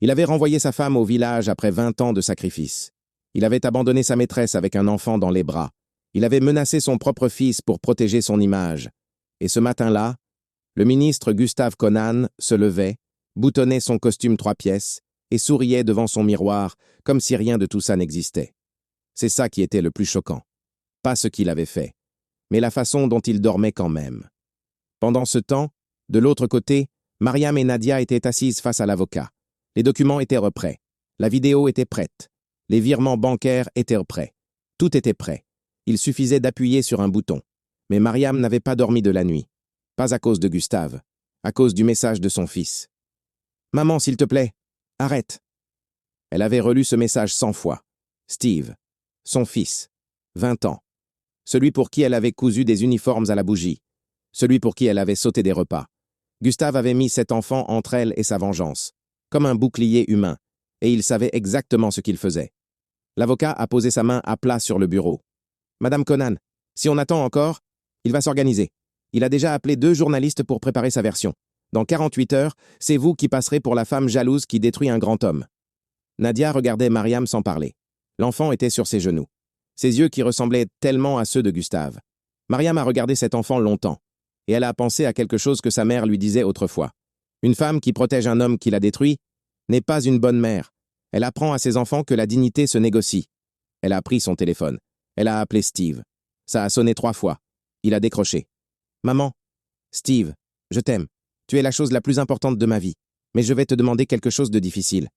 Il avait renvoyé sa femme au village après 20 ans de sacrifice. Il avait abandonné sa maîtresse avec un enfant dans les bras. Il avait menacé son propre fils pour protéger son image. Et ce matin-là, le ministre Gustave Conan se levait, boutonnait son costume 3 pièces et souriait devant son miroir comme si rien de tout ça n'existait. C'est ça qui était le plus choquant. Pas ce qu'il avait fait, mais la façon dont il dormait quand même. Pendant ce temps, de l'autre côté, Mariam et Nadia étaient assises face à l'avocat. Les documents étaient reprêts. La vidéo était prête. Les virements bancaires étaient prêts. Tout était prêt. Il suffisait d'appuyer sur un bouton. Mais Mariam n'avait pas dormi de la nuit. Pas à cause de Gustave, à cause du message de son fils. « Maman, s'il te plaît, arrête !» Elle avait relu ce message 100 fois. Steve, son fils, 20 ans. Celui pour qui elle avait cousu des uniformes à la bougie. Celui pour qui elle avait sauté des repas. Gustave avait mis cet enfant entre elle et sa vengeance, comme un bouclier humain, et il savait exactement ce qu'il faisait. L'avocat a posé sa main à plat sur le bureau. « Madame Conan, si on attend encore, il va s'organiser. Il a déjà appelé 2 journalistes pour préparer sa version. Dans 48 heures, c'est vous qui passerez pour la femme jalouse qui détruit un grand homme. » Nadia regardait Mariam sans parler. L'enfant était sur ses genoux. Ses yeux qui ressemblaient tellement à ceux de Gustave. Mariam a regardé cet enfant longtemps, et elle a pensé à quelque chose que sa mère lui disait autrefois. Une femme qui protège un homme qui la détruit n'est pas une bonne mère. Elle apprend à ses enfants que la dignité se négocie. Elle a pris son téléphone. Elle a appelé Steve. Ça a sonné 3 fois. Il a décroché. « Maman, Steve, je t'aime. Tu es la chose la plus importante de ma vie. Mais je vais te demander quelque chose de difficile. »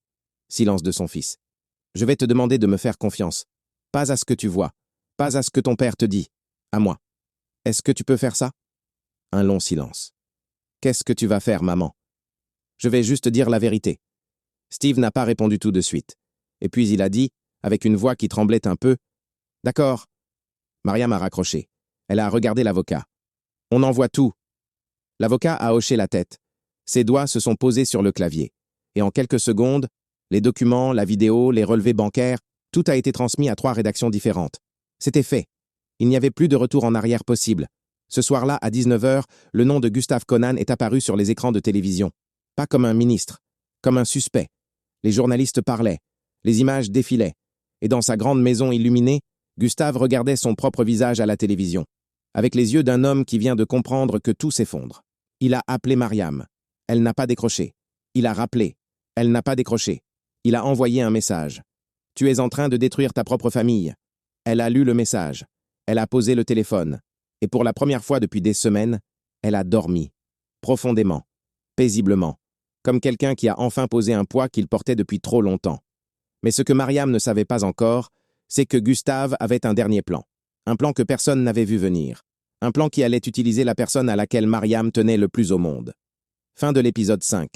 Silence de son fils. « Je vais te demander de me faire confiance. Pas à ce que tu vois. Pas à ce que ton père te dit. À moi. Est-ce que tu peux faire ça ?» Un long silence. « Qu'est-ce que tu vas faire, maman ?»« Je vais juste dire la vérité. » Steve n'a pas répondu tout de suite. Et puis il a dit, avec une voix qui tremblait un peu, « D'accord. » Mariam a raccroché. Elle a regardé l'avocat. « On envoie tout. » L'avocat a hoché la tête. Ses doigts se sont posés sur le clavier. Et en quelques secondes, les documents, la vidéo, les relevés bancaires, tout a été transmis à 3 rédactions différentes. C'était fait. Il n'y avait plus de retour en arrière possible. Ce soir-là, à 19 h, le nom de Gustave Conan est apparu sur les écrans de télévision. Pas comme un ministre, comme un suspect. Les journalistes parlaient. Les images défilaient. Et dans sa grande maison illuminée, Gustave regardait son propre visage à la télévision, avec les yeux d'un homme qui vient de comprendre que tout s'effondre. Il a appelé Mariam. Elle n'a pas décroché. Il a rappelé. Elle n'a pas décroché. Il a envoyé un message. « Tu es en train de détruire ta propre famille. » Elle a lu le message. Elle a posé le téléphone. Et pour la première fois depuis des semaines, elle a dormi. Profondément. Paisiblement. Comme quelqu'un qui a enfin posé un poids qu'il portait depuis trop longtemps. Mais ce que Mariam ne savait pas encore, c'est que Gustave avait un dernier plan. Un plan que personne n'avait vu venir. Un plan qui allait utiliser la personne à laquelle Mariam tenait le plus au monde. Fin de l'épisode 5.